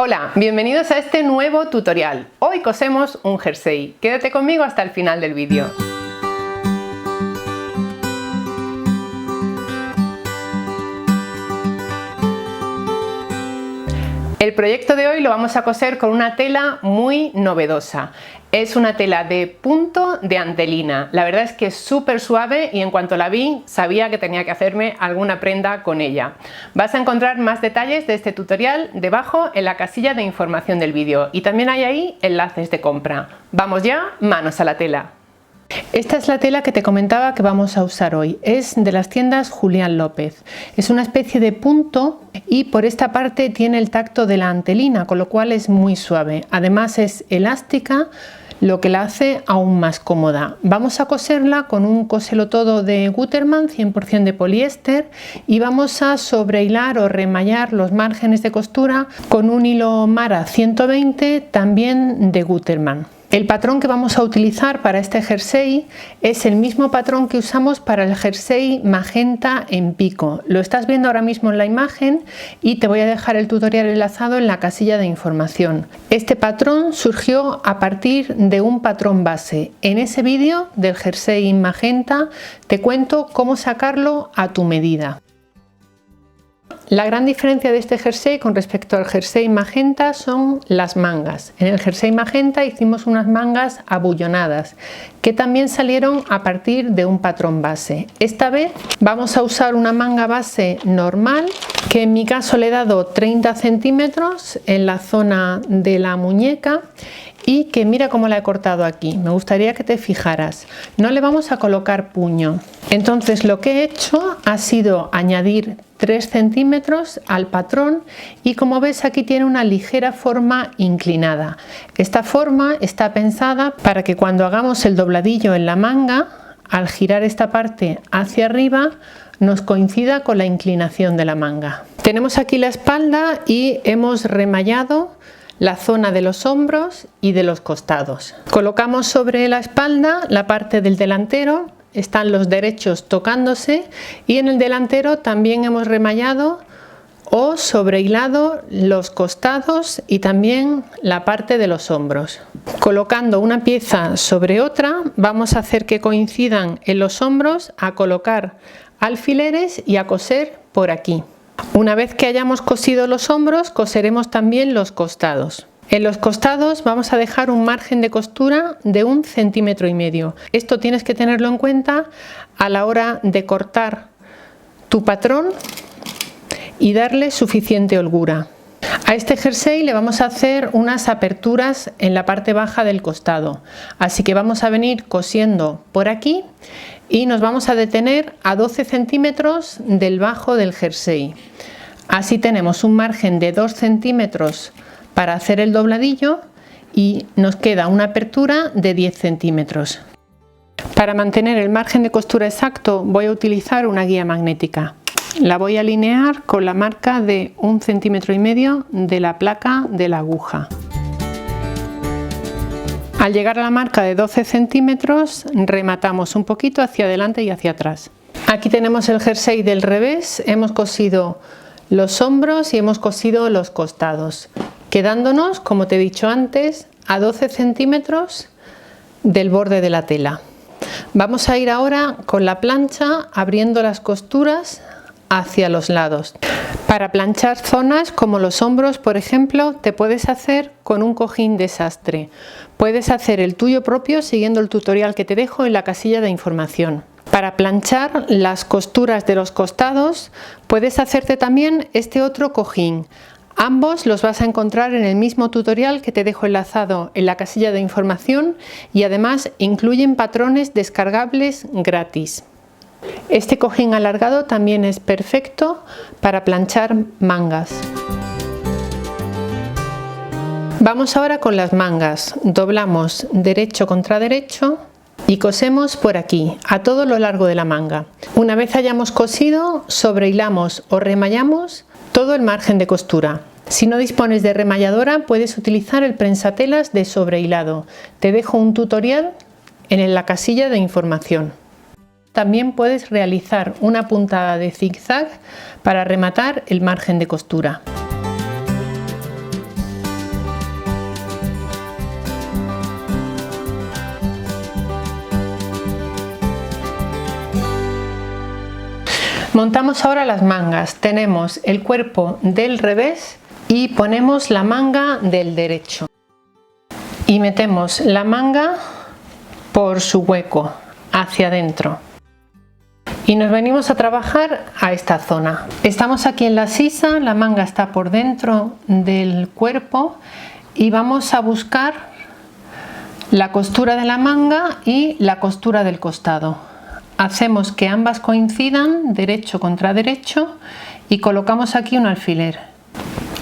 Hola, bienvenidos a este nuevo tutorial. Hoy cosemos un jersey. Quédate conmigo hasta el final del vídeo. El proyecto de hoy lo vamos a coser con una tela muy novedosa. Es una tela de punto de antelina. La verdad es que es súper suave y en cuanto la vi sabía que tenía que hacerme alguna prenda con ella. Vas a encontrar más detalles de este tutorial debajo en la casilla de información del vídeo y también hay ahí enlaces de compra. Vamos ya, manos a la tela. Esta es la tela que te comentaba que vamos a usar hoy. Es de las tiendas Julián López. Es una especie de punto y por esta parte tiene el tacto de la antelina, con lo cual es muy suave. Además es elástica, lo que la hace aún más cómoda. Vamos a coserla con un coselo todo de Gutermann 100% de poliéster y vamos a sobrehilar o remallar los márgenes de costura con un hilo Mara 120 también de Gutermann. El patrón que vamos a utilizar para este jersey es el mismo patrón que usamos para el jersey magenta en pico. Lo estás viendo ahora mismo en la imagen y te voy a dejar el tutorial enlazado en la casilla de información. Este patrón surgió a partir de un patrón base. En ese vídeo del jersey magenta te cuento cómo sacarlo a tu medida. La gran diferencia de este jersey con respecto al jersey magenta son las mangas. En el jersey magenta hicimos unas mangas abullonadas que también salieron a partir de un patrón base. Esta vez vamos a usar una manga base normal que en mi caso le he dado 30 centímetros en la zona de la muñeca y que mira cómo la he cortado aquí. Me gustaría que te fijaras. No le vamos a colocar puño. Entonces lo que he hecho ha sido añadir 3 centímetros al patrón y como ves aquí tiene una ligera forma inclinada. Esta forma está pensada para que cuando hagamos el dobladillo en la manga, al girar esta parte hacia arriba, nos coincida con la inclinación de la manga. Tenemos aquí la espalda y hemos remallado la zona de los hombros y de los costados. Colocamos sobre la espalda la parte del delantero. Están los derechos tocándose y en el delantero también hemos remallado o sobrehilado los costados y también la parte de los hombros. Colocando una pieza sobre otra vamos a hacer que coincidan en los hombros, a colocar alfileres y a coser por aquí. Una vez que hayamos cosido los hombros, coseremos también los costados. En los costados vamos a dejar un margen de costura de 1,5 centímetros. Esto tienes que tenerlo en cuenta a la hora de cortar tu patrón y darle suficiente holgura. A este jersey le vamos a hacer unas aperturas en la parte baja del costado. Así que vamos a venir cosiendo por aquí y nos vamos a detener a 12 centímetros del bajo del jersey. Así tenemos un margen de 2 centímetros para hacer el dobladillo y nos queda una apertura de 10 centímetros. Para mantener el margen de costura exacto voy a utilizar una guía magnética. La voy a alinear con la marca de 1,5 centímetros de la placa de la aguja. Al llegar a la marca de 12 centímetros rematamos un poquito hacia adelante y hacia atrás. Aquí tenemos el jersey del revés, hemos cosido los hombros y hemos cosido los costados, quedándonos, como te he dicho antes, a 12 centímetros del borde de la tela. Vamos a ir ahora con la plancha abriendo las costuras hacia los lados. Para planchar zonas como los hombros, por ejemplo, te puedes hacer con un cojín de sastre. Puedes hacer el tuyo propio siguiendo el tutorial que te dejo en la casilla de información. Para planchar las costuras de los costados puedes hacerte también este otro cojín. Ambos los vas a encontrar en el mismo tutorial que te dejo enlazado en la casilla de información y además incluyen patrones descargables gratis. Este cojín alargado también es perfecto para planchar mangas. Vamos ahora con las mangas. Doblamos derecho contra derecho y cosemos por aquí, a todo lo largo de la manga. Una vez hayamos cosido, sobrehilamos o remallamos todo el margen de costura. Si no dispones de remalladora, puedes utilizar el prensatelas de sobrehilado. Te dejo un tutorial en la casilla de información. También puedes realizar una puntada de zigzag para rematar el margen de costura. Montamos ahora las mangas. Tenemos el cuerpo del revés y ponemos la manga del derecho. Y metemos la manga por su hueco, hacia adentro. Y nos venimos a trabajar a esta zona. Estamos aquí en la sisa, la manga está por dentro del cuerpo y vamos a buscar la costura de la manga y la costura del costado. Hacemos que ambas coincidan, derecho contra derecho, y colocamos aquí un alfiler.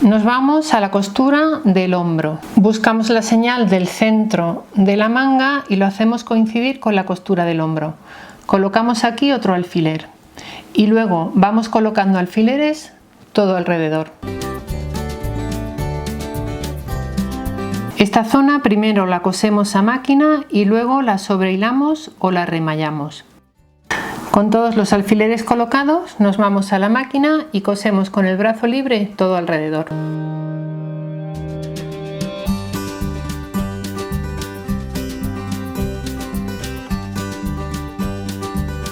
Nos vamos a la costura del hombro. Buscamos la señal del centro de la manga y lo hacemos coincidir con la costura del hombro. Colocamos aquí otro alfiler y luego vamos colocando alfileres todo alrededor. Esta zona primero la cosemos a máquina y luego la sobrehilamos o la remallamos. Con todos los alfileres colocados nos vamos a la máquina y cosemos con el brazo libre todo alrededor.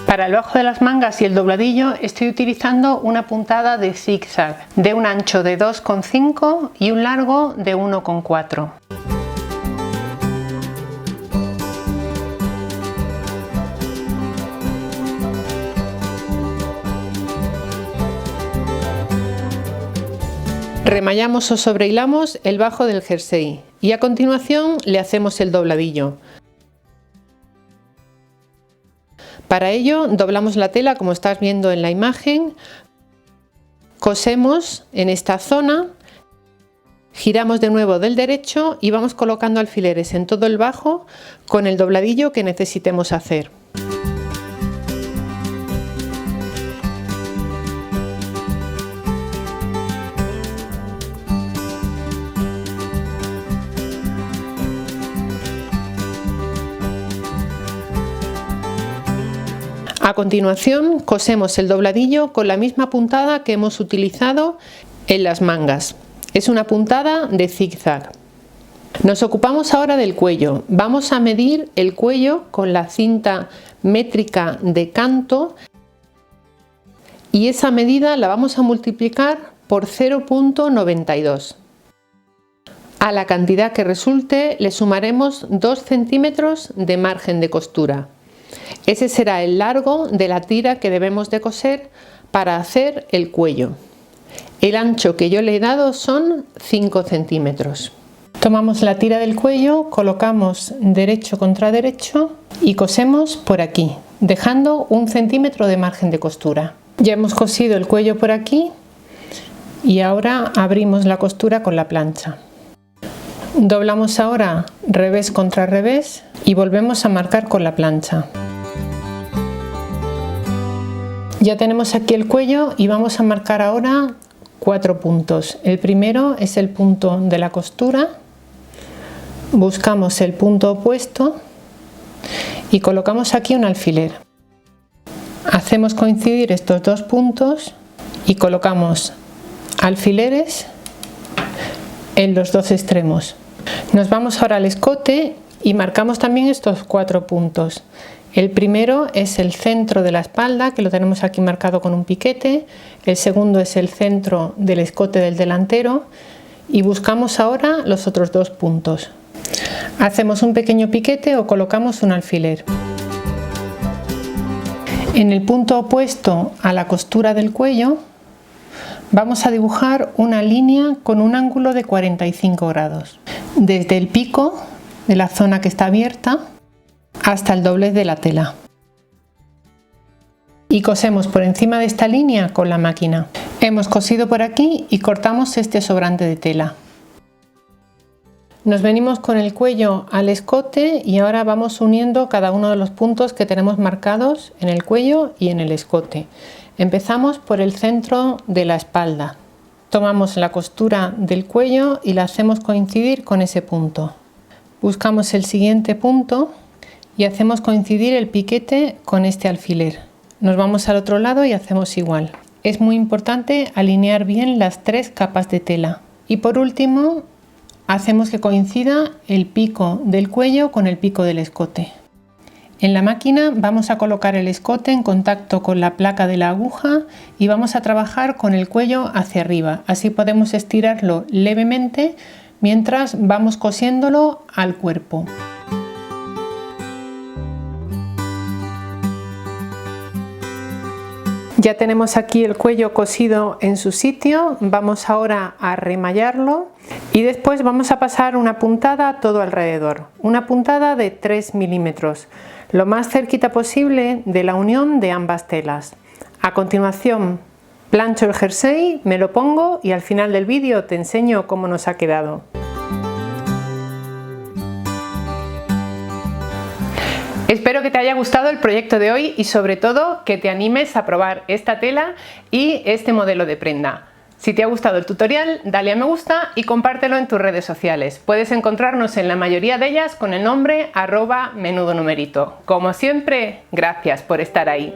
Para el bajo de las mangas y el dobladillo estoy utilizando una puntada de zigzag de un ancho de 2,5 y un largo de 1,4. Remallamos o sobrehilamos el bajo del jersey y a continuación le hacemos el dobladillo. Para ello doblamos la tela como estás viendo en la imagen, cosemos en esta zona, giramos de nuevo del derecho y vamos colocando alfileres en todo el bajo con el dobladillo que necesitemos hacer. A continuación cosemos el dobladillo con la misma puntada que hemos utilizado en las mangas. Es una puntada de zigzag. Nos ocupamos ahora del cuello. Vamos a medir el cuello con la cinta métrica de canto y esa medida la vamos a multiplicar por 0,92. A la cantidad que resulte le sumaremos 2 centímetros de margen de costura. Ese será el largo de la tira que debemos de coser para hacer el cuello. El ancho que yo le he dado son 5 centímetros. Tomamos la tira del cuello, colocamos derecho contra derecho y cosemos por aquí, dejando 1 centímetro de margen de costura. Ya hemos cosido el cuello por aquí y ahora abrimos la costura con la plancha. Doblamos ahora revés contra revés y volvemos a marcar con la plancha. Ya tenemos aquí el cuello y vamos a marcar ahora 4 puntos. El primero es el punto de la costura, buscamos el punto opuesto y colocamos aquí un alfiler. Hacemos coincidir estos 2 puntos y colocamos alfileres en los 2 extremos. Nos vamos ahora al escote y marcamos también estos 4 puntos. El primero es el centro de la espalda, que lo tenemos aquí marcado con un piquete. El segundo es el centro del escote del delantero y buscamos ahora los otros 2 puntos. Hacemos un pequeño piquete o colocamos un alfiler. En el punto opuesto a la costura del cuello vamos a dibujar una línea con un ángulo de 45 grados. Desde el pico de la zona que está abierta hasta el doblez de la tela y cosemos por encima de esta línea con la máquina. Hemos cosido por aquí y cortamos este sobrante de tela. Nos venimos con el cuello al escote y ahora vamos uniendo cada uno de los puntos que tenemos marcados en el cuello y en el escote. Empezamos por el centro de la espalda. Tomamos la costura del cuello y la hacemos coincidir con ese punto. Buscamos el siguiente punto y hacemos coincidir el piquete con este alfiler. Nos vamos al otro lado y hacemos igual. Es muy importante alinear bien las 3 capas de tela. Y por último, hacemos que coincida el pico del cuello con el pico del escote. En la máquina vamos a colocar el escote en contacto con la placa de la aguja y vamos a trabajar con el cuello hacia arriba. Así podemos estirarlo levemente mientras vamos cosiéndolo al cuerpo. Ya tenemos aquí el cuello cosido en su sitio, vamos ahora a remallarlo y después vamos a pasar una puntada todo alrededor, una puntada de 3 milímetros, lo más cerquita posible de la unión de ambas telas. A continuación plancho el jersey, me lo pongo y al final del vídeo te enseño cómo nos ha quedado. Espero que te haya gustado el proyecto de hoy y sobre todo que te animes a probar esta tela y este modelo de prenda. Si te ha gustado el tutorial, dale a me gusta y compártelo en tus redes sociales. Puedes encontrarnos en la mayoría de ellas con el nombre @menudonumerito. Como siempre, gracias por estar ahí.